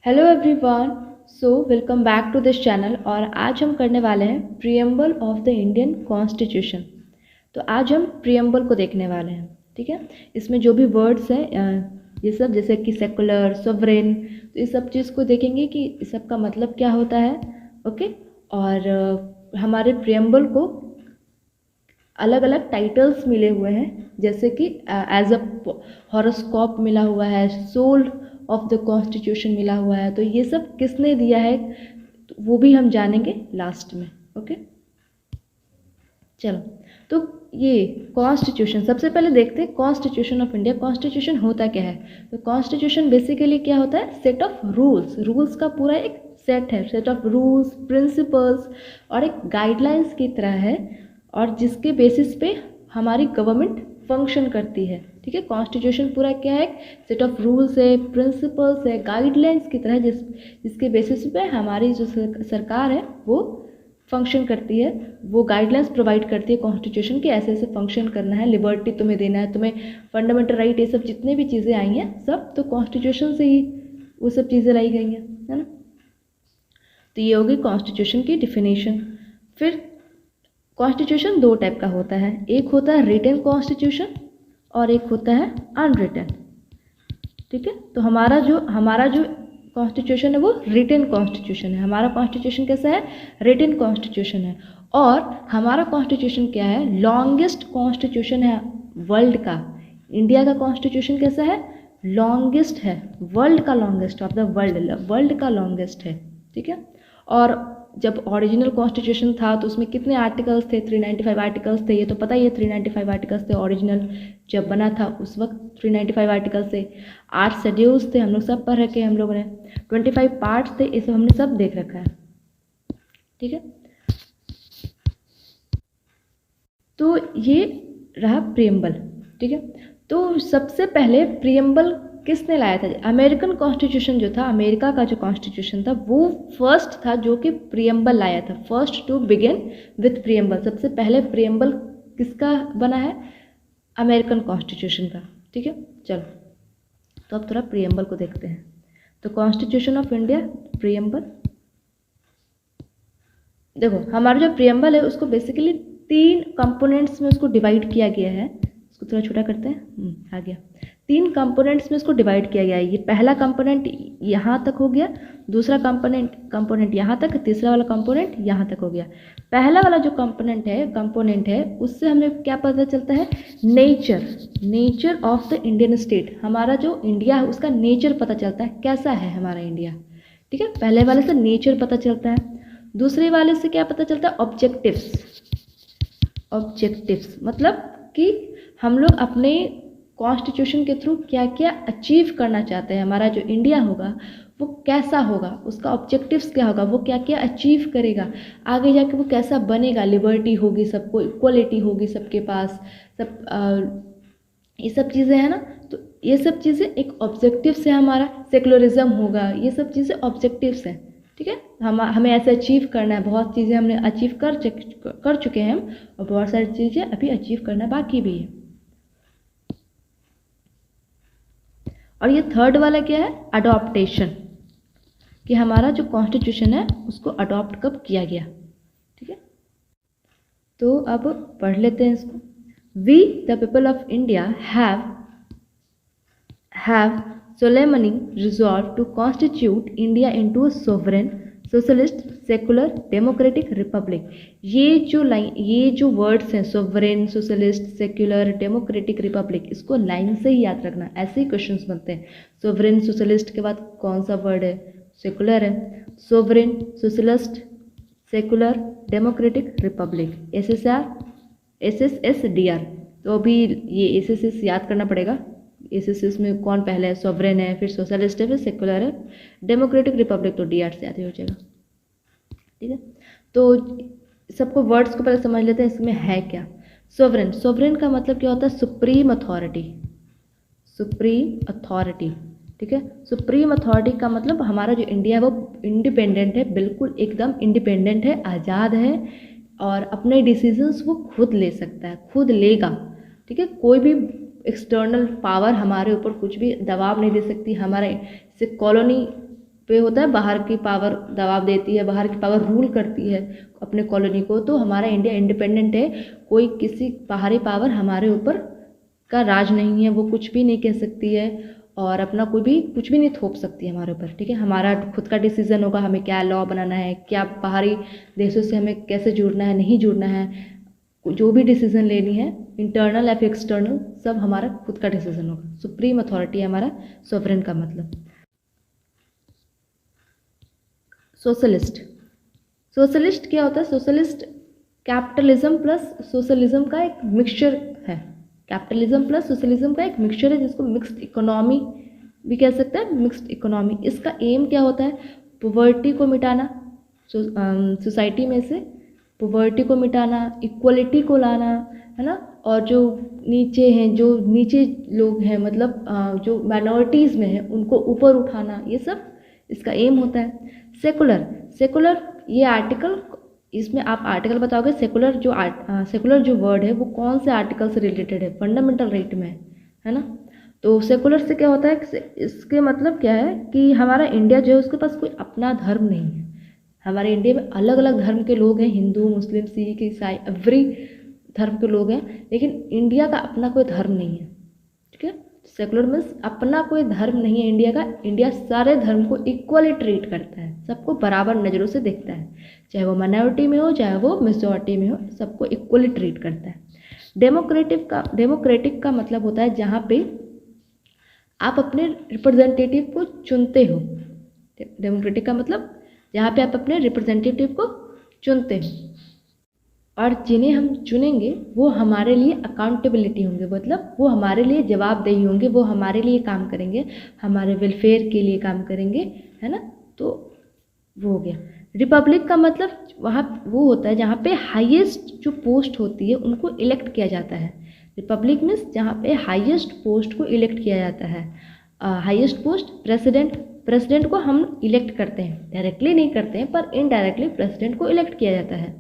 Hello everyone. Welcome back to this channel. और आज हम करने वाले हैं preamble of the Indian constitution. तो आज हम प्रीएम्बल को देखने वाले हैं, ठीक है। इसमें जो भी वर्ड्स हैं ये सब, जैसे कि सेकुलर, सोवरेन, तो इस सब चीज़ को देखेंगे कि इस सब का मतलब क्या होता है। ओके। और हमारे प्रीएम्बल को अलग अलग टाइटल्स मिले हुए हैं, जैसे कि एज अ हॉरोस्कोप मिला हुआ है, सोल ऑफ द कॉन्स्टिट्यूशन मिला हुआ है। तो ये सब किसने दिया है तो वो भी हम जानेंगे लास्ट में। ओके, चलो। तो ये कॉन्स्टिट्यूशन सबसे पहले देखते हैं। कॉन्स्टिट्यूशन ऑफ इंडिया, कॉन्स्टिट्यूशन होता क्या है। तो कॉन्स्टिट्यूशन बेसिकली क्या होता है, सेट ऑफ रूल्स। रूल्स का पूरा एक सेट है, सेट ऑफ रूल्स, प्रिंसिपल्स और एक गाइडलाइंस की तरह है, और जिसके बेसिस पे हमारी गवर्नमेंट फंक्शन करती है, ठीक है। कॉन्स्टिट्यूशन पूरा क्या है, सेट ऑफ रूल्स है, प्रिंसिपल्स है, गाइडलाइंस की तरह, जिसके बेसिस पे हमारी जो सरकार है वो फंक्शन करती है। वो गाइडलाइंस प्रोवाइड करती है कॉन्स्टिट्यूशन के, ऐसे ऐसे फंक्शन करना है, लिबर्टी तुम्हें देना है, तुम्हें फंडामेंटल राइट, ये सब जितने भी चीज़ें आई हैं सब तो कॉन्स्टिट्यूशन से ही वो सब चीज़ें लाई गई हैं, है ना। तो ये होगी कॉन्स्टिट्यूशन की डिफिनेशन। फिर कॉन्स्टिट्यूशन दो टाइप का होता है, एक होता है रिटन कॉन्स्टिट्यूशन और एक होता है अनरिटन, ठीक है। तो हमारा जो कॉन्स्टिट्यूशन है वो रिटन कॉन्स्टिट्यूशन है। हमारा कॉन्स्टिट्यूशन कैसा है, रिटन कॉन्स्टिट्यूशन है। और हमारा कॉन्स्टिट्यूशन क्या है, लॉन्गेस्ट कॉन्स्टिट्यूशन है वर्ल्ड का। इंडिया का कॉन्स्टिट्यूशन कैसा है, लॉन्गेस्ट है, वर्ल्ड का लॉन्गेस्ट, ऑफ द वर्ल्ड का लॉन्गेस्ट है, ठीक है। और जब ओरिजिनल कॉन्स्टिट्यूशन था तो उसमें कितने आर्टिकल्स थे, 395 आर्टिकल्स थे, ये तो पता ही है। 395 आर्टिकल्स थे ओरिजिनल जब बना था उस वक्त, 395 आर्टिकल्स थे। 8 शेड्यूल्स थे, हम लोग सब पढ़ रखे हैं हम लोगों ने। 25 पार्ट्स थे, ये सब हमने सब देख रखा है, ठीक है। तो ये रहा प्रीएम्बल, ठीक है। तो सबसे पहले प्रीएम्बल किसने लाया था, अमेरिकन कॉन्स्टिट्यूशन जो था, अमेरिका का जो कॉन्स्टिट्यूशन था वो फर्स्ट था जो कि प्रीएम्बल लाया था, first to begin with preamble. सबसे पहले प्रीएम्बल किसका बना है, अमेरिकन कॉन्स्टिट्यूशन का, ठीक है। चलो, तो अब थोड़ा प्रीएम्बल को देखते हैं। तो कॉन्स्टिट्यूशन ऑफ इंडिया प्रीएम्बल, देखो हमारा जो प्रीएम्बल है उसको बेसिकली 3 कंपोनेंट्स में उसको डिवाइड किया गया है। इसको थोड़ा छोटा करते हैं, आ गया। 3 कंपोनेंट्स में इसको डिवाइड किया गया है। ये पहला कंपोनेंट यहाँ तक हो गया, दूसरा कंपोनेंट यहाँ तक, तीसरा वाला कंपोनेंट यहाँ तक हो गया। पहला वाला जो कंपोनेंट है उससे हमें क्या पता चलता है, nature of the Indian state. हमारा जो इंडिया है उसका नेचर पता चलता है, कैसा है हमारा इंडिया, ठीक है। पहले वाले से नेचर पता चलता है, दूसरे वाले से क्या पता चलता है, ऑब्जेक्टिव्स मतलब कि हम लोग अपने कॉन्स्टिट्यूशन के थ्रू क्या क्या अचीव करना चाहते हैं। हमारा जो इंडिया होगा वो कैसा होगा, उसका ऑब्जेक्टिव्स क्या होगा, वो क्या क्या अचीव करेगा, आगे जाके वो कैसा बनेगा, लिबर्टी होगी सबको, इक्वलिटी होगी सबके पास, ये सब चीज़ें हैं ना। तो ये सब चीज़ें एक ऑब्जेक्टिव्स है हमारा, सेकुलरिज्म होगा, ये सब चीज़ें ऑब्जेक्टिव्स हैं, ठीक है। हमें ऐसे अचीव करना है, बहुत चीज़ें हमने अचीव कर चुके हैं हम, और बहुत सारी चीज़ें अभी अचीव करना बाकी भी है। और ये थर्ड वाला क्या है, अडॉप्टेशन, कि हमारा जो कॉन्स्टिट्यूशन है उसको अडॉप्ट कब किया गया, ठीक है। तो अब पढ़ लेते हैं इसको। We the people of India have solemnly resolved to constitute India into a sovereign, socialist, secular, democratic republic। ये जो वर्ड्स हैं, sovereign, socialist, secular, democratic, Republic, इसको लाइन से ही याद रखना, ऐसे ही क्वेश्चंस बनते हैं। सोवरेन, सोशलिस्ट के बाद कौन सा वर्ड है, सेकुलर है। Sovereign, socialist, secular, democratic, Republic, SSSDR। तो अभी ये SSS याद करना पड़ेगा। SSS में कौन पहले है, सॉवरेन है, फिर सोशलिस्ट है, फिर सेकुलर है, डेमोक्रेटिक, रिपब्लिक तो DR से याद ही हो जाएगा, ठीक है। तो सबको वर्ड्स को पहले समझ लेते हैं, इसमें है क्या। सोवरेन का मतलब क्या होता है, सुप्रीम अथॉरिटी, ठीक है। सुप्रीम अथॉरिटी का मतलब हमारा जो इंडिया है वो इंडिपेंडेंट है, बिल्कुल एकदम इंडिपेंडेंट है, आज़ाद है, और अपने डिसीजंस वो खुद ले सकता है, खुद लेगा, ठीक है। कोई भी एक्सटर्नल पावर हमारे ऊपर कुछ भी दबाव नहीं दे सकती। हमारे से कॉलोनी पे होता है, बाहर की पावर दबाव देती है, बाहर की पावर रूल करती है अपने कॉलोनी को। तो हमारा इंडिया इंडिपेंडेंट है, कोई किसी बाहरी पावर हमारे ऊपर का राज नहीं है, वो कुछ भी नहीं कह सकती है और अपना कोई भी कुछ भी नहीं थोप सकती है हमारे ऊपर, ठीक है। हमारा खुद का डिसीजन होगा, हमें क्या लॉ बनाना है, क्या बाहरी देशों से हमें कैसे जुड़ना है, नहीं जुड़ना है, जो भी डिसीजन लेनी है इंटरनल या फिर एक्सटर्नल, सब हमारा खुद का डिसीजन होगा। सुप्रीम अथॉरिटी है हमारा सोवरेन का मतलब। सोशलिस्ट, सोशलिस्ट क्या होता है? सोशलिस्ट कैपिटलिज्म प्लस सोशलिज्म का एक मिक्सचर है। कैपिटलिज्म प्लस सोशलिज्म का एक मिक्सचर है, जिसको मिक्स्ड इकोनॉमी भी कह सकते हैं। मिक्स्ड इकोनॉमी, इसका एम क्या होता है? पॉवर्टी को मिटाना, सोसाइटी में से पॉवर्टी को मिटाना, इक्वलिटी को लाना, है ना। और जो नीचे हैं, जो नीचे लोग हैं, मतलब जो माइनॉरिटीज़ में हैं, उनको ऊपर उठाना, ये सब इसका एम होता है। सेकुलर, सेकुलर ये आर्टिकल, इसमें आप आर्टिकल बताओगे। सेकुलर जो वर्ड है वो कौन से आर्टिकल से रिलेटेड है? फंडामेंटल राइट में है ना। तो सेकुलर से क्या होता है? इसके मतलब क्या है कि हमारा इंडिया जो है उसके पास कोई अपना धर्म नहीं है। हमारे इंडिया में अलग अलग धर्म के लोग हैं, हिंदू, मुस्लिम, सिख, ईसाई, एवरी धर्म के लोग हैं, लेकिन इंडिया का अपना कोई धर्म नहीं है, ठीक है। सेकुलर मीन्स अपना कोई धर्म नहीं है इंडिया का। इंडिया सारे धर्म को इक्वली ट्रीट करता है, सबको बराबर नज़रों से देखता है, चाहे वो माइनॉरिटी में हो चाहे वो मेजॉरिटी में हो, सबको इक्वली ट्रीट करता है। डेमोक्रेटिक का मतलब होता है जहाँ पे आप अपने रिप्रेजेंटेटिव को चुनते हो। डेमोक्रेटिक का मतलब जहाँ पे आप अपने रिप्रेजेंटेटिव को चुनते हो, और जिन्हें हम चुनेंगे वो हमारे लिए अकाउंटेबिलिटी होंगे, मतलब वो हमारे लिए जवाबदेही होंगे, वो हमारे लिए काम करेंगे, हमारे वेलफेयर के लिए काम करेंगे, है ना। तो वो हो गया। रिपब्लिक का मतलब वहाँ वो होता है जहाँ पे हाईएस्ट जो पोस्ट होती है उनको इलेक्ट किया जाता है। रिपब्लिक मीन्स जहाँ पे हाईएस्ट पोस्ट को इलेक्ट किया जाता है। हाईएस्ट पोस्ट प्रेसिडेंट को हम इलेक्ट करते हैं, डायरेक्टली नहीं करते हैं पर इनडायरेक्टली प्रेसिडेंट को इलेक्ट किया जाता है,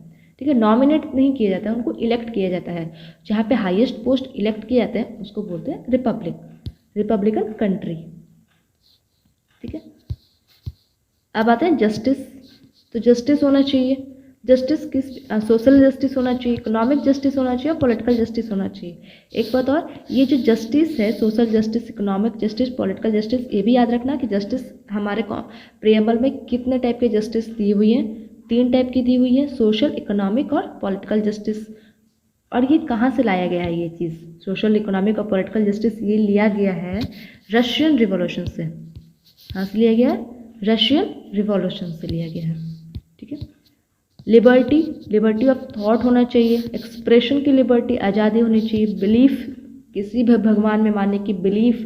ठीक है। नॉमिनेट नहीं किया जाता है, उनको इलेक्ट किया जाता है। जहाँ पे हाईएस्ट पोस्ट इलेक्ट किए जाते हैं उसको बोलते हैं रिपब्लिक, रिपब्लिकन कंट्री, ठीक है। अब आते हैं जस्टिस। तो जस्टिस होना चाहिए, जस्टिस किस, सोशल जस्टिस होना चाहिए, इकोनॉमिक जस्टिस होना चाहिए और पॉलिटिकल जस्टिस होना चाहिए। एक बात और, ये जो जस्टिस है, social justice, economic justice, political justice, ये भी याद रखना कि जस्टिस हमारे प्रियम्बल में कितने टाइप के जस्टिस दी हुई हैं? 3 टाइप की दी हुई है, सोशल, इकोनॉमिक और पॉलिटिकल जस्टिस। और ये कहाँ से लाया गया है? ये चीज़ सोशल, इकोनॉमिक और पॉलिटिकल जस्टिस ये लिया गया है रशियन रिवॉल्यूशन से। कहाँ से लिया गया है? रशियन रिवॉल्यूशन से लिया गया है, ठीक है। लिबर्टी ऑफ थॉट होना चाहिए, एक्सप्रेशन की लिबर्टी, आज़ादी होनी चाहिए। बिलीफ, किसी भी भगवान में मानने की बिलीफ,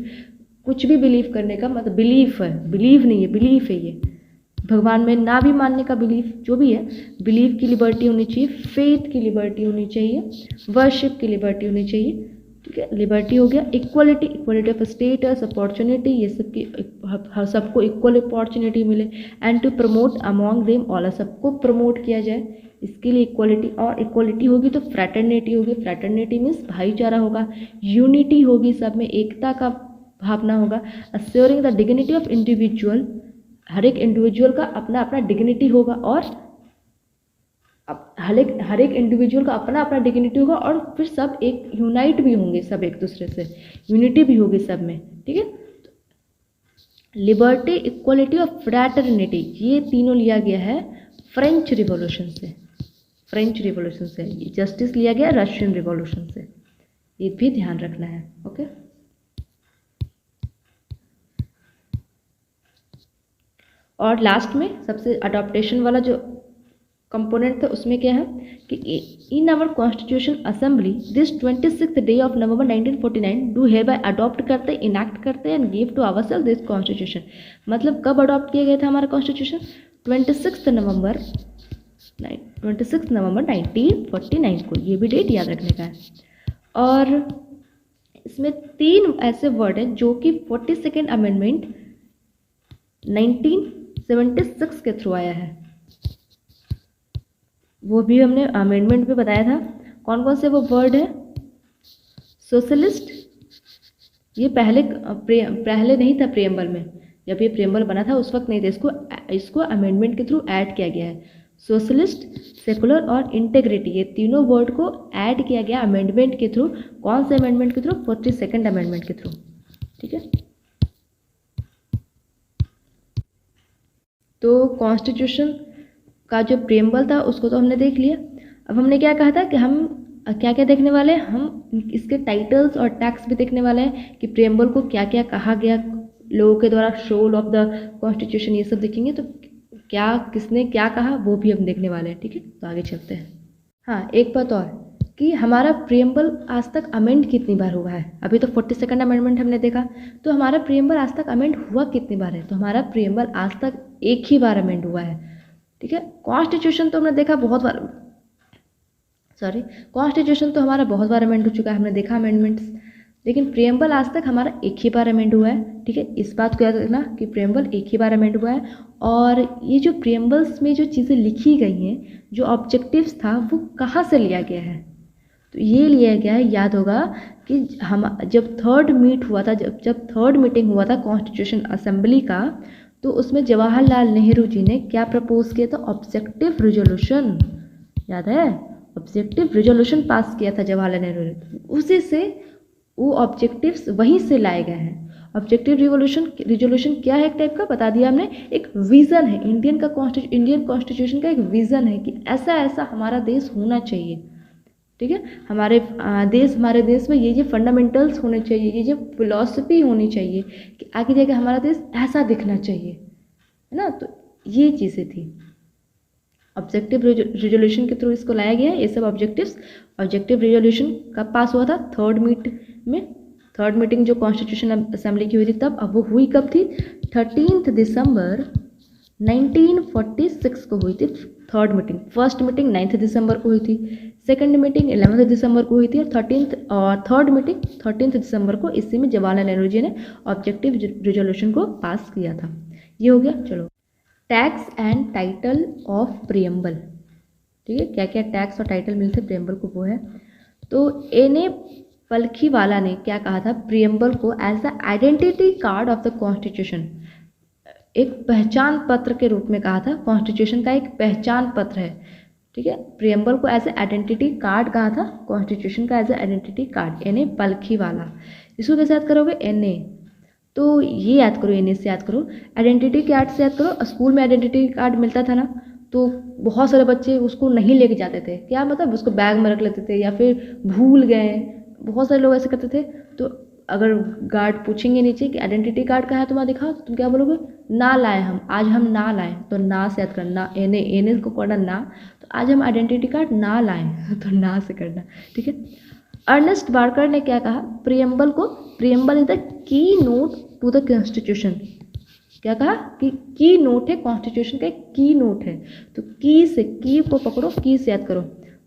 कुछ भी बिलीव करने का मतलब बिलीफ है, बिलीव नहीं है, बिलीफ है। ये भगवान में ना भी मानने का बिलीफ, जो भी है, बिलीव की लिबर्टी होनी चाहिए। फेथ की लिबर्टी होनी चाहिए, वर्शिप की लिबर्टी होनी चाहिए, ठीक है। लिबर्टी हो गया। इक्वलिटी ऑफ स्टेटस, अपॉर्चुनिटी, ये सब की सबको इक्वल अपॉर्चुनिटी मिले। And to promote among them all, सबको प्रमोट किया जाए, इसके लिए इक्वलिटी। और इक्वलिटी होगी तो फ्रैटर्निटी होगी, फ्रैटर्निटी मीन्स भाईचारा होगा। यूनिटी होगी, सब में एकता का भावना होगा। अस्योरिंग द डिग्निटी ऑफ इंडिविजुअल, हर एक इंडिविजुअल का अपना अपना डिग्निटी होगा, और हर एक इंडिविजुअल का अपना अपना डिग्निटी होगा, और फिर सब एक यूनाइट भी होंगे, सब एक दूसरे से यूनिटी भी होगी सब में, ठीक है। लिबर्टी, इक्वलिटी और फ्रैटर्निटी, ये तीनों लिया गया है फ्रेंच रिवॉल्यूशन से। फ्रेंच रिवॉल्यूशन से जस्टिस लिया गया रशियन रिवॉल्यूशन से, ये भी ध्यान रखना है, ओके। और लास्ट में सबसे अडॉप्टेशन वाला जो कंपोनेंट था उसमें क्या है कि in our constitution assembly this 26th day of November 1949 do hereby adopt करते, इनैक्ट करते and give to ourselves this constitution. मतलब कब अडॉप्ट किया गया था हमारा कॉन्स्टिट्यूशन? 26 नवंबर 1949 को, ये भी डेट याद रखने का है। और इसमें 3 ऐसे वर्ड हैं जो कि 42nd अमेंडमेंट 1976 के थ्रू आया है, वो भी हमने अमेंडमेंट पे बताया था। कौन कौन से वो वर्ड है? सोशलिस्ट, ये पहले नहीं था प्रियम्बल में, जब ये प्रियम्बल बना था उस वक्त नहीं था, इसको अमेंडमेंट के थ्रू ऐड किया गया है। सोशलिस्ट, सेकुलर और इंटेग्रिटी, ये तीनों वर्ड को ऐड किया गया अमेंडमेंट के थ्रू। कौन से अमेंडमेंट के थ्रू? 42nd अमेंडमेंट के थ्रू। ठीक है, तो कॉन्स्टिट्यूशन का जो प्रियम्बल था उसको तो हमने देख लिया। अब हमने क्या कहा था कि हम क्या क्या देखने वाले हैं, हम इसके टाइटल्स और टैक्स भी देखने वाले हैं कि प्रियम्बल को क्या क्या कहा गया लोगों के द्वारा, सोल ऑफ द कॉन्स्टिट्यूशन, ये सब देखेंगे। तो क्या किसने क्या कहा वो भी हम देखने वाले हैं। ठीक है, तो आगे चलते हैं। हाँ, एक बात और कि हमारा प्रियम्बल आज तक अमेंड कितनी बार हुआ है। अभी तो 42nd अमेंडमेंट हमने देखा, तो हमारा प्रियम्बल आज तक अमेंड हुआ कितनी बार है? तो हमारा प्रियम्बल आज तक एक ही बार अमेंड हुआ है। ठीक है, कॉन्स्टिट्यूशन तो हमने देखा बहुत बार, कॉन्स्टिट्यूशन तो हमारा बहुत बार अमेंड हो चुका है, हमने देखा अमेंडमेंट्स, लेकिन प्रियम्बल आज तक हमारा एक ही बार अमेंड हुआ है। ठीक है, इस बात को याद रखना कि प्रियम्बल एक ही बार अमेंड हुआ है। और ये जो प्रियम्बल्स में जो चीज़ें लिखी गई हैं, जो ऑब्जेक्टिव्स था, वो कहाँ से लिया गया है? तो ये लिया गया है, याद होगा कि हम जब थर्ड मीट हुआ था, जब थर्ड मीटिंग हुआ था कॉन्स्टिट्यूशन असेंबली का, तो उसमें जवाहरलाल नेहरू जी ने क्या प्रपोज किया था? ऑब्जेक्टिव रिजोल्यूशन, याद है? ऑब्जेक्टिव रिजोल्यूशन पास किया था जवाहरलाल नेहरू ने, उसी से वो ऑब्जेक्टिव्स वहीं से लाए गए हैं। ऑब्जेक्टिव रिजोल्यूशन क्या है? एक टाइप का बता दिया हमने, एक विज़न है इंडियन कॉन्स्टिट्यूशन का, एक विज़न है कि ऐसा ऐसा हमारा देश होना चाहिए। ठीक है, हमारे देश में ये फंडामेंटल्स होने चाहिए, ये फिलॉसफी होनी चाहिए कि आगे जाके हमारा देश ऐसा दिखना चाहिए, है ना। तो ये चीज़ें थी, ऑब्जेक्टिव रिजोल्यूशन के थ्रू इसको लाया गया है। ये सब ऑब्जेक्टिव रिजोल्यूशन कब पास हुआ था? थर्ड मीटिंग जो कॉन्स्टिट्यूशन असेंबली की हुई थी तब। अब वो हुई कब थी? 13 दिसंबर 1946 को हुई थी थर्ड मीटिंग। फर्स्ट मीटिंग 9 दिसंबर को हुई थी, सेकंड मीटिंग 11 दिसंबर को हुई थी, और थर्ड मीटिंग 13 दिसंबर को। इसी में जवाहरलाल नेहरू जी ने ऑब्जेक्टिव रिजोल्यूशन को पास किया था। ये हो गया। चलो, tax and title of preamble. ठीक है, क्या क्या टैक्स और टाइटल मिलते प्रियम्बल को, वो है। तो एन.ए. पलखीवाला ने क्या कहा था? प्रियम्बल को as the identity card of the constitution, एक पहचान पत्र के रूप में कहा था। कॉन्स्टिट्यूशन का एक पहचान पत्र है। ठीक है, प्रियम्बल को एज ए आइडेंटिटी कार्ड कहा था, कॉन्स्टिट्यूशन का एज ए आइडेंटिटी कार्ड। एन.ए. पलखीवाला, इसको कैसे याद करोगे? एन.ए. तो ये याद करो, एन.ए. से याद करो। आइडेंटिटी कार्ड से याद करो, स्कूल में आइडेंटिटी कार्ड मिलता था ना, तो बहुत सारे बच्चे उसको नहीं लेके जाते थे। क्या मतलब? उसको बैग में रख लेते थे या फिर भूल गए, बहुत सारे लोग ऐसे करते थे। तो अगर गार्ड पूछेंगे नीचे कि आइडेंटिटी कार्ड कहाँ है तुम्हारा दिखाओ, तो तुम क्या बोलोगे? ना लाए हम, आज हम ना लाए। तो ना से याद करना, एन.ए. को करना ना, तो आज हम आइडेंटिटी कार्ड ना लाए तो ना से करना। ठीक है, अर्नेस्ट बार्कर ने क्या कहा? Preamble is the keynote to the constitution. क्या कहा? कि की नोट है, कॉन्स्टिट्यूशन का एक की नोट है। तो की को पकड़ो, की से याद करो।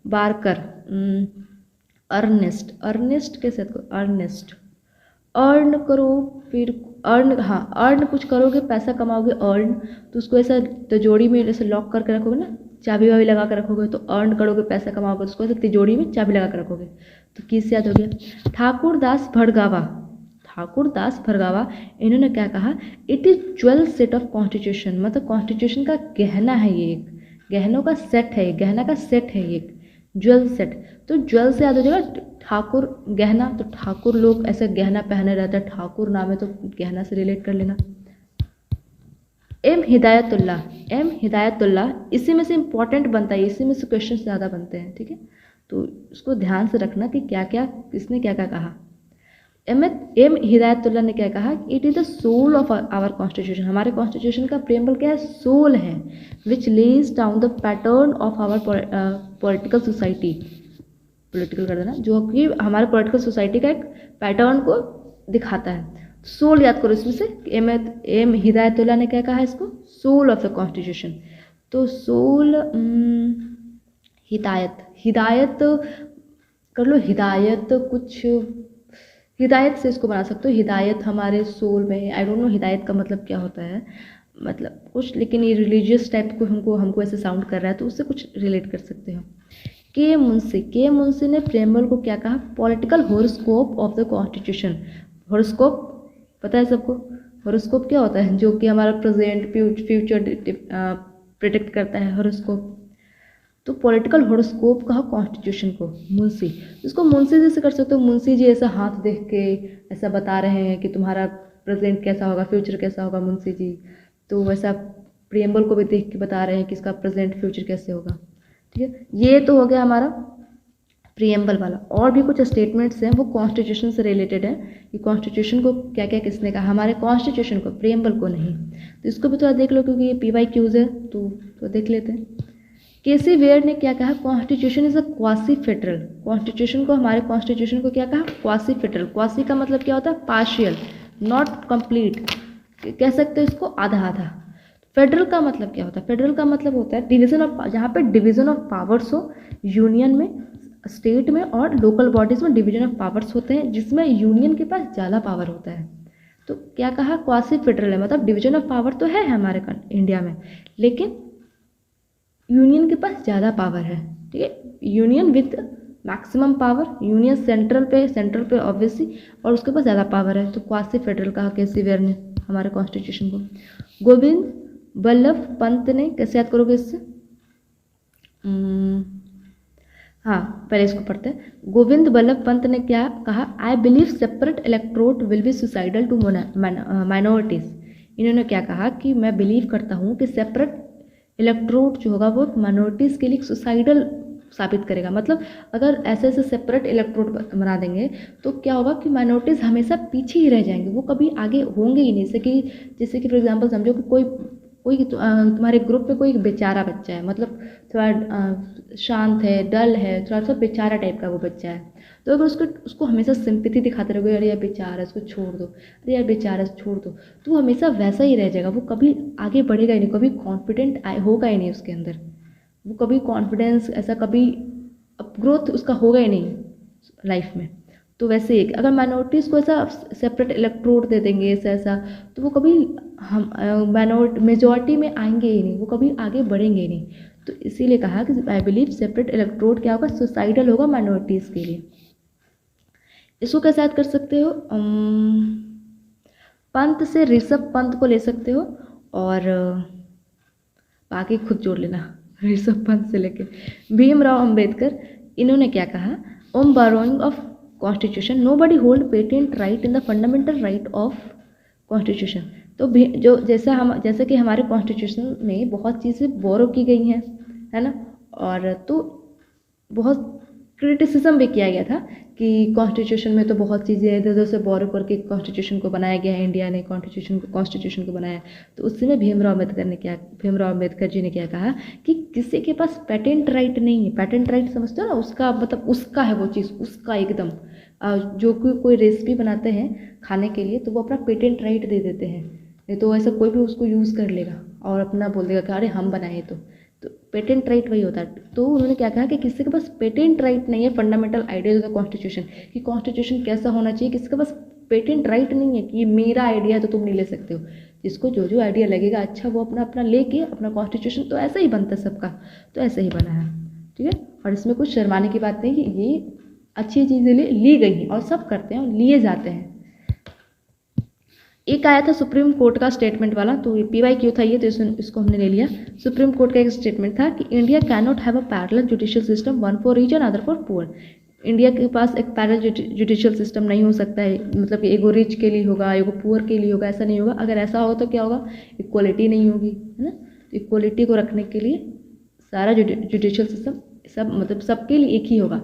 बार्कर, अर्नेस्ट कैसे याद करो? अर्नेस्ट, अर्न करो, फिर अर्न कुछ करोगे, पैसा कमाओगे, अर्न, तो उसको ऐसा तिजोरी में जैसे लॉक करके रखोगे ना, चाबी वाबी लगा कर रखोगे, तो अर्न करोगे, पैसा कमाओगे, उसको ऐसे तिजोरी में चाबी लगा कर रखोगे। तो किससे याद हो गया? ठाकुर दास भड़गावा, इन्होंने क्या कहा? It is jewel set of constitution, मतलब कॉन्स्टिट्यूशन का गहना है ये, एक गहनों का सेट है, गहना का सेट है ये, ज्वेल सेट। तो ज्वेल से याद हो जाएगा ठाकुर, गहना, तो ठाकुर लोग ऐसे गहना पहने रहते हैं, ठाकुर नाम है तो गहना से रिलेट कर लेना। एम हिदायतुल्लाह, इसी में से इंपॉर्टेंट बनता है, इसी में से क्वेश्चन ज़्यादा बनते हैं। ठीक है, तो उसको ध्यान से रखना कि क्या क्या किसने क्या क्या कहा। एम हिदायतुल्लाह ने क्या कहा? It is the soul of our constitution, हमारे कॉन्स्टिट्यूशन का प्रियम्बल क्या है? सोल है। Which lays down the pattern of our political society, political कर देना, जो कि हमारे पॉलिटिकल सोसाइटी का एक पैटर्न को दिखाता है। सोल याद करो इसमें से। एम हिदायतुल्लाह ने क्या कहा है इसको? Soul of the constitution. तो सोल, हिदायत कर लो, हिदायत से इसको बना सकते हो। हिदायत हमारे सोल में, आई डोंट नो हिदायत का मतलब क्या होता है, मतलब कुछ, लेकिन ये रिलीजियस टाइप को हमको ऐसे साउंड कर रहा है, तो उससे कुछ रिलेट कर सकते हो। के मुंशी ने प्रियम्बल को क्या कहा? Political horoscope of the constitution. Horoscope पता है सबको? हॉरोस्कोप क्या होता है? जो कि हमारा प्रेजेंट फ्यूचर प्रिडिक्ट करता है, हॉरोस्कोप। तो पॉलिटिकल हॉरोस्कोप कहा कॉन्स्टिट्यूशन को, मुंशी। इसको मुंशी जैसे कर सकते हो, मुंशी जी ऐसा हाथ देख के ऐसा बता रहे हैं कि तुम्हारा प्रेजेंट कैसा होगा, फ्यूचर कैसा होगा मुंशी जी। तो वैसा प्रियम्बल को भी देख के बता रहे हैं कि इसका प्रेजेंट फ्यूचर कैसे होगा। ठीक है, ये तो हो गया हमारा प्रियम्बल वाला। और भी कुछ स्टेटमेंट्स हैं वो कॉन्स्टिट्यूशन से रिलेटेड है कि कॉन्स्टिट्यूशन को क्या क्या किसने कहा, हमारे कॉन्स्टिट्यूशन को, प्रियम्बल को नहीं। तो इसको भी थोड़ा देख लो क्योंकि ये PYQs है, तो देख लेते हैं। केसी वेयर ने क्या कहा? Constitution is a quasi federal. Constitution को, हमारे कॉन्स्टिट्यूशन को क्या कहा? Quasi federal. क्वासी का मतलब क्या होता है? पार्शियल, नॉट कंप्लीट, कह सकते हो इसको आधा आधा। फेडरल का मतलब क्या होता है? फेडरल का मतलब होता है डिवीजन ऑफ, जहाँ पे डिवीजन ऑफ पावर्स हो, यूनियन में, स्टेट में और लोकल बॉडीज में डिवीजन ऑफ पावर्स होते हैं, जिसमें यूनियन के पास ज़्यादा पावर होता है। तो क्या कहा? क्वासी फेडरल है, मतलब डिवीजन ऑफ पावर तो है हमारे इंडिया में, लेकिन यूनियन के पास ज़्यादा पावर है। ठीक है, union with maximum power, union central पे ऑब्वियसली, और उसके पास ज़्यादा पावर है। तो क्वासी फेडरल कहा केसी वेयर ने हमारे कॉन्स्टिट्यूशन को। गोविंद बल्लभ पंत ने, कैसे याद करोगे इससे? हाँ, पहले इसको पढ़ते हैं। गोविंद बल्लभ पंत ने क्या कहा? I believe separate electorate will be suicidal to minorities. इन्होंने क्या कहा कि मैं बिलीव करता हूँ कि सेपरेट इलेक्ट्रोड जो होगा वो माइनॉरिटीज़ के लिए सुसाइडल साबित करेगा। मतलब अगर ऐसे ऐसे सेपरेट इलेक्ट्रोड बना देंगे तो क्या होगा कि माइनॉरिटीज़ हमेशा पीछे ही रह जाएंगे, वो कभी आगे होंगे ही नहीं। जैसे कि फॉर एग्जांपल समझो कि कोई तुम्हारे ग्रुप में कोई एक बेचारा बच्चा है, मतलब थोड़ा शांत है, डल है, थोड़ा सा बेचारा टाइप का वो बच्चा है। तो अगर उसको हमेशा सिंपैथी दिखाते रहोगे, अरे यार बेचारा है, इसको छोड़ दो, अरे यार बेचारा है, छोड़ दो, तो वो हमेशा वैसा ही रह जाएगा, वो कभी आगे बढ़ेगा ही नहीं, कभी कॉन्फिडेंट होगा ही नहीं उसके अंदर, वो कभी कॉन्फिडेंस ऐसा कभी ग्रोथ उसका होगा ही नहीं लाइफ में। तो वैसे ही अगर माइनॉरिटीज़ को ऐसा सेपरेट इलेक्ट्रोड दे देंगे ऐसा, तो वो कभी हम मेजॉरिटी में आएंगे ही नहीं, वो कभी आगे बढ़ेंगे ही नहीं। तो इसीलिए कहा कि आई बिलीव सेपरेट इलेक्ट्रोड क्या होगा? सुसाइडल होगा माइनॉरिटीज़ के लिए। इसको कैसे याद कर सकते हो? पंत से ऋषभ पंत को ले सकते हो और बाकी खुद जोड़ लेना, ऋषभ पंत से लेके भीमराव अंबेडकर। इन्होंने क्या कहा? On borrowing of constitution nobody hold patent right in the fundamental right of constitution. तो जो जैसे कि हमारे कॉन्स्टिट्यूशन में बहुत चीज़ें बोरो की गई हैं, है ना, और तो बहुत क्रिटिसिज्म भी किया गया था कि कॉन्स्टिट्यूशन में तो बहुत चीज़ें इधर उधर से बोरो करके कॉन्स्टिट्यूशन को बनाया गया है, इंडिया ने कॉन्स्टिट्यूशन को बनाया। तो उस समय भीमराव अम्बेडकर जी ने क्या कहा कि किसी के पास पेटेंट राइट नहीं है। पेटेंट राइट समझते हो ना, उसका मतलब उसका है वो चीज़, उसका एकदम, जो कोई रेसिपी बनाते हैं खाने के लिए तो वो अपना पेटेंट राइट दे देते हैं, नहीं तो ऐसा कोई भी उसको यूज़ कर लेगा और अपना बोल देगा कि अरे हम बनाए। तो पेटेंट राइट वही होता है। तो उन्होंने क्या कहा कि किसी के पास पेटेंट राइट नहीं है, फंडामेंटल आइडियाज ऑफ कॉन्स्टिट्यूशन, कि कॉन्स्टिट्यूशन कैसा होना चाहिए, किसी के पास पेटेंट राइट नहीं है कि ये मेरा आइडिया है तो तुम नहीं ले सकते हो। जिसको जो आइडिया लगेगा अच्छा वो अपना लेके अपना कॉन्स्टिट्यूशन, तो ऐसा ही बनता है सबका, तो ऐसे ही बना है। ठीक है, और इसमें कुछ शर्माने की बात नहीं कि ये अच्छी चीज़ें ली गई हैं और सब करते हैं और लिए जाते हैं। एक आया था सुप्रीम कोर्ट का स्टेटमेंट वाला, तो PYQ था ये, तो इसको हमने ले लिया। सुप्रीम कोर्ट का एक स्टेटमेंट था कि India can not have a parallel judicial system, one for rich and other for poor. India के पास एक पैरेलल जुडिशियल सिस्टम नहीं हो सकता है, मतलब कि एगो रिच के लिए होगा, एगो पुअर के लिए होगा, ऐसा नहीं होगा। अगर ऐसा होगा तो क्या होगा? इक्वलिटी नहीं होगी, है ना। इक्वलिटी को रखने के लिए सारा जुडिशियल सिस्टम मतलब सबके लिए एक ही होगा,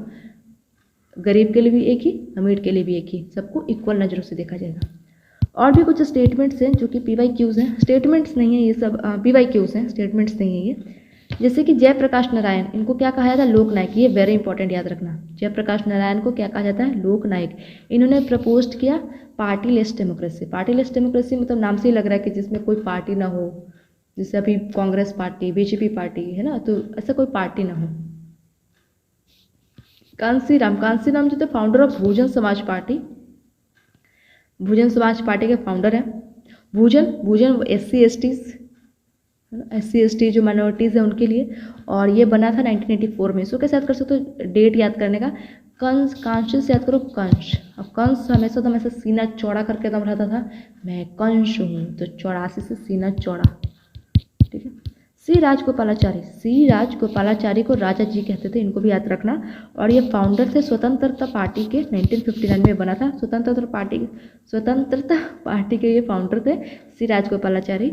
गरीब के लिए भी एक ही, अमीर के लिए भी एक ही, सबको इक्वल नज़रों से देखा जाएगा। और भी कुछ स्टेटमेंट्स हैं जो कि PYQs हैं, स्टेटमेंट्स नहीं है ये सब, PYQs हैं, स्टेटमेंट्स नहीं है ये। जैसे कि जयप्रकाश नारायण, इनको क्या कहा जाता है? लोकनायक। ये वेरी इंपॉर्टेंट, याद रखना। जयप्रकाश नारायण को क्या कहा जाता है? लोकनायक। इन्होंने प्रपोज किया party less democracy. Party less democracy मतलब नाम से ही लग रहा है कि जिसमें कोई पार्टी ना हो, जैसे अभी कांग्रेस पार्टी, BJP पार्टी है ना, तो ऐसा कोई पार्टी ना हो। कांसीराम जो थे founder of Bahujan Samaj party, Bahujan Samaj party के फाउंडर हैं। बहुजन SC ST जो माइनॉरिटीज़ है उनके लिए, और ये बना था 1984 में। इसको कैसे याद कर सकते हो? डेट याद करने का, कंस, कांश से याद करो कंस। अब कंस हमेशा तो हमेशा सीना चौड़ा करके दम रहता था, मैं कंस हूँ, तो 84 से सीना चौड़ा। ठीक है। श्री राजगोपालाचारी, श्री राजगोपालाचारी को राजा जी कहते थे, इनको भी याद रखना। और ये फाउंडर थे स्वतंत्रता पार्टी के, 1959 में बना था स्वतंत्रता पार्टी के ये फाउंडर थे श्री राजगोपालाचारी।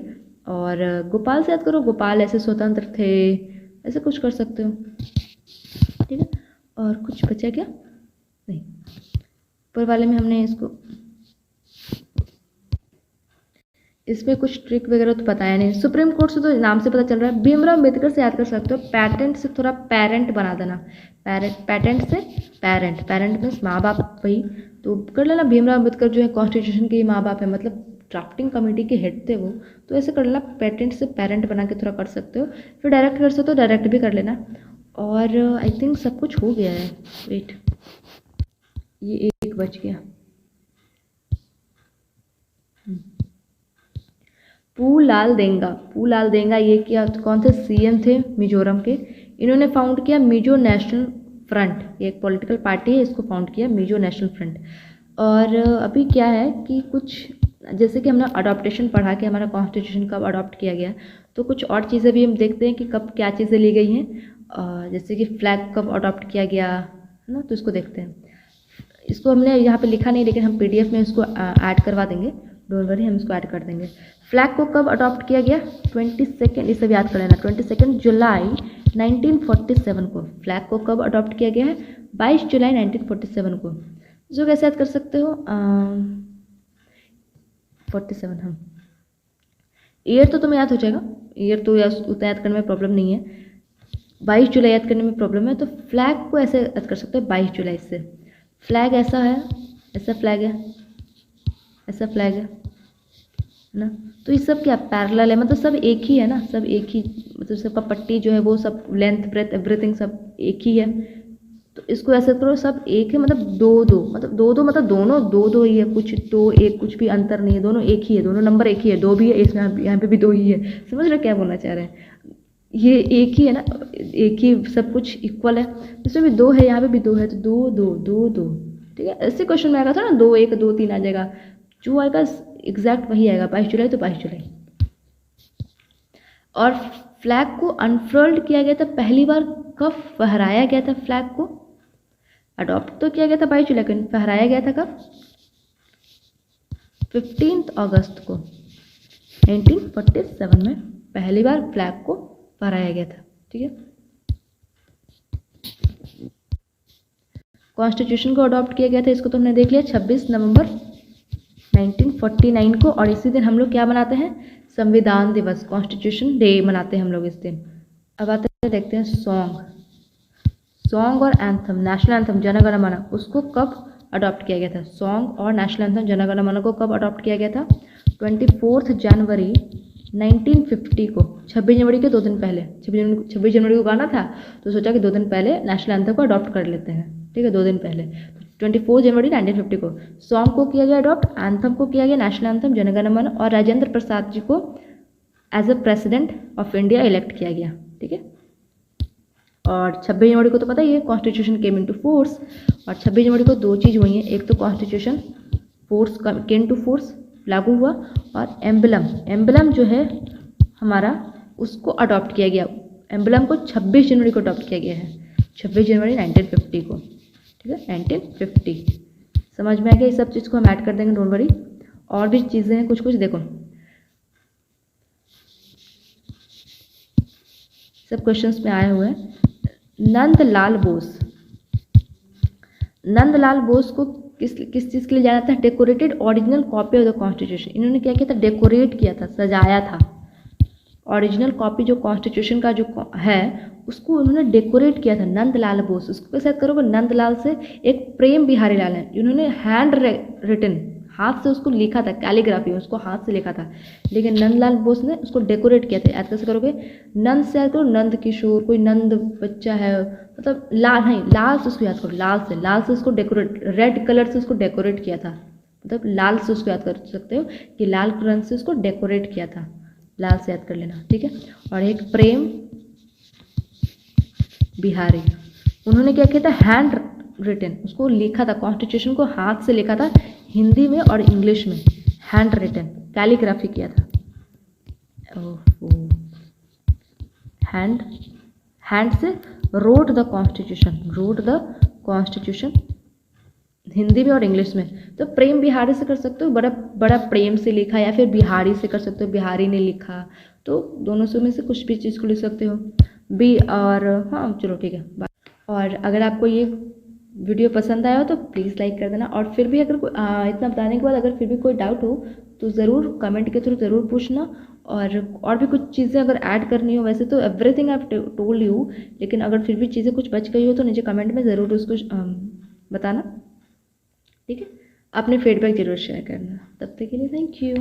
और गोपाल से याद करो, गोपाल ऐसे स्वतंत्र थे, ऐसे कुछ कर सकते हो। ठीक है। और कुछ बचा क्या? नहीं, ऊपर वाले में हमने इसमें कुछ ट्रिक वगैरह तो बताया नहीं। सुप्रीम कोर्ट से तो नाम से पता चल रहा है। भीमराव अम्बेडकर से याद कर सकते हो। पैटेंट से थोड़ा पेरेंट बना देना, पैटेंट से पेरेंट मीन्स माँ बाप, वही तो कर लेना। भीमराव अम्बेडकर जो है कॉन्स्टिट्यूशन के माँ बाप है, मतलब ड्राफ्टिंग कमेटी के हेड थे वो, तो ऐसे कर लेना, पैटेंट से पेरेंट बना के थोड़ा कर सकते हो। फिर डायरेक्ट कर सकते हो, डायरेक्ट भी कर लेना। और आई थिंक सब कुछ हो गया है। वेट, ये एक बच गया। पूलाल देंगा ये क्या, कौन से सीएम थे मिजोरम के। इन्होंने फाउंड किया मिजो नेशनल फ्रंट, ये एक पॉलिटिकल पार्टी है, इसको फाउंड किया मिजो नेशनल फ्रंट। और अभी क्या है कि कुछ जैसे कि हमने अडॉप्टेशन पढ़ा कि हमारा कॉन्स्टिट्यूशन कब अडॉप्ट किया गया, तो कुछ और चीज़ें भी हम देखते हैं कि कब क्या चीज़ें ली गई हैं। जैसे कि फ्लैग कब अडॉप्ट किया गया है ना, तो इसको देखते हैं। इसको हमने यहाँ पे लिखा नहीं, लेकिन हम पीडीएफ में इसको ऐड करवा देंगे, डोंट वरी, हम इसको ऐड कर देंगे। फ्लैग को कब अडॉप्ट किया गया? 22 इसे याद कर लेना, 22 जुलाई 1947 को। फ्लैग को कब अडॉप्ट किया गया है? 22 जुलाई 1947 को। जो कैसे याद कर सकते हो? 47, हम ईयर तो तुम्हें याद हो जाएगा, ईयर तो उतना याद करने में प्रॉब्लम नहीं है। 22 जुलाई याद करने में प्रॉब्लम है, तो फ्लैग को ऐसे याद कर सकते हो 22 जुलाई से। फ्लैग ऐसा है, ऐसा फ्लैग है, ऐसा फ्लैग है ना, तो ये सब क्या पैरेलल है, मतलब सब एक ही है ना, सब एक ही, मतलब सबका पट्टी जो है वो सब लेंथ ब्रेथ एवरीथिंग सब एक ही है। तो इसको ऐसे करो, सब एक है, मतलब दो मतलब दोनों दो ही है, कुछ दो एक कुछ भी अंतर नहीं है, दोनों एक ही है, दोनों नंबर एक ही है, दो भी है इसमें, यहाँ पे भी दो ही है। समझ रहे क्या बोलना चाह रहे हैं? ये एक ही है ना, एक ही, सब कुछ इक्वल है, इसमें भी दो है, यहाँ पे भी दो है, तो दो दो दो दो। ठीक है, ऐसे क्वेश्चन में आएगा था ना, 2 1 2 3 आ जाएगा, जो आएगा एग्जैक्ट वही आएगा। 22 जुलाई तो 22 जुलाई। और फ्लैग को अनफर्ल्ड किया गया था पहली बार कब? फहराया गया था फ्लैग को, अडॉप्ट तो किया गया था 22 जुलाई को, फहराया गया था कब? 15 अगस्त को 1947 में पहली बार फ्लैग को फहराया गया था। ठीक है। कॉन्स्टिट्यूशन को अडॉप्ट किया गया था, इसको तो हमने देख लिया, 26 नवंबर 1949 को। और इसी दिन हम लोग क्या मनाते हैं? संविधान दिवस, कॉन्स्टिट्यूशन डे मनाते हैं हम लोग इस दिन। अब आते हैं, देखते हैं सॉन्ग और anthem, national anthem Jana Gana मन, उसको कब अडॉप्ट किया गया था? सॉन्ग और नेशनल एंथम जन गण मन को कब अडॉप्ट किया गया था? 24 जनवरी 1950 को, 26 जनवरी के 2 दिन पहले। 26 जनवरी को गाना था, तो सोचा कि 2 दिन पहले नेशनल एंथम को अडॉप्ट कर लेते हैं। ठीक है, 2 दिन पहले, 24 जनवरी 1950 को सॉन्ग को किया गया अडॉप्ट, एंथम को किया गया नेशनल एंथम जन गण मन, और राजेंद्र प्रसाद जी को as a president of India elect किया गया। ठीक है। और 26 जनवरी को तो पता ही है, कॉन्स्टिट्यूशन केम इनटू फोर्स। और 26 जनवरी को 2 चीज़ हुई हैं, एक तो constitution force came to force लागू हुआ, और एम्बलम जो है हमारा उसको अडॉप्ट किया गया। एम्बलम को 26 जनवरी को अडॉप्ट किया गया है, 26 जनवरी 1950 को। ठीक है, 1950। समझ में आ गया? इस सब चीज़ को हम ऐड कर देंगे, डोंट वरी। और भी चीज़ें हैं कुछ, देखो सब क्वेश्चंस में आए हुए हैं। नंदलाल बोस को किस चीज़ के लिए जाना था? Decorated original copy of the constitution. इन्होंने क्या किया था? डेकोरेट किया था, सजाया था। ओरिजिनल कॉपी जो कॉन्स्टिट्यूशन का जो है उसको उन्होंने डेकोरेट किया था, नंदलाल बोस। उसको कैसे याद करोगे? नंदलाल से एक प्रेम बिहारी लाल है, जिन्होंने हैंड रिटन, हाथ से उसको लिखा था, कैलीग्राफी में उसको हाथ से लिखा था, लेकिन नंदलाल बोस ने उसको डेकोरेट किया था। याद कैसे करोगे? नंद से याद करो, नंद किशोर, कोई नंद बच्चा है, मतलब लाल, नहीं लाल से उसको याद करो, लाल से उसको डेकोरेट, रेड कलर से उसको डेकोरेट किया था, मतलब लाल से उसको याद कर सकते हो कि लाल रंग से उसको डेकोरेट किया था, लाल से याद कर लेना। ठीक है। और एक प्रेम बिहारी, उन्होंने क्या किया था? रिटन, उसको लिखा था, कॉन्स्टिट्यूशन को हाथ से लिखा था हिंदी में और इंग्लिश में, हैंड रिटन, कैलीग्राफी किया था। हैंड से रोट द कॉन्स्टिट्यूशन हिंदी में और इंग्लिश में। तो प्रेम बिहारी से कर सकते हो, बड़ा प्रेम से लिखा, या फिर बिहारी से कर सकते हो, बिहारी ने लिखा। तो दोनों से में से कुछ भी चीज़ को लिख सकते हो बी। और हाँ चलो ठीक है। और अगर आपको ये वीडियो पसंद आया हो तो प्लीज़ लाइक कर देना। और फिर भी अगर इतना बताने के बाद अगर फिर भी कोई डाउट हो तो ज़रूर कमेंट के थ्रू ज़रूर पूछना। और भी कुछ चीज़ें अगर ऐड करनी हो, वैसे तो everything I have told you, लेकिन अगर फिर भी चीज़ें कुछ बच गई हो तो नीचे कमेंट में ज़रूर उसको बताना, ठीक है। अपने फीडबैक ज़रूर शेयर करना। तब तक के लिए थैंक यू।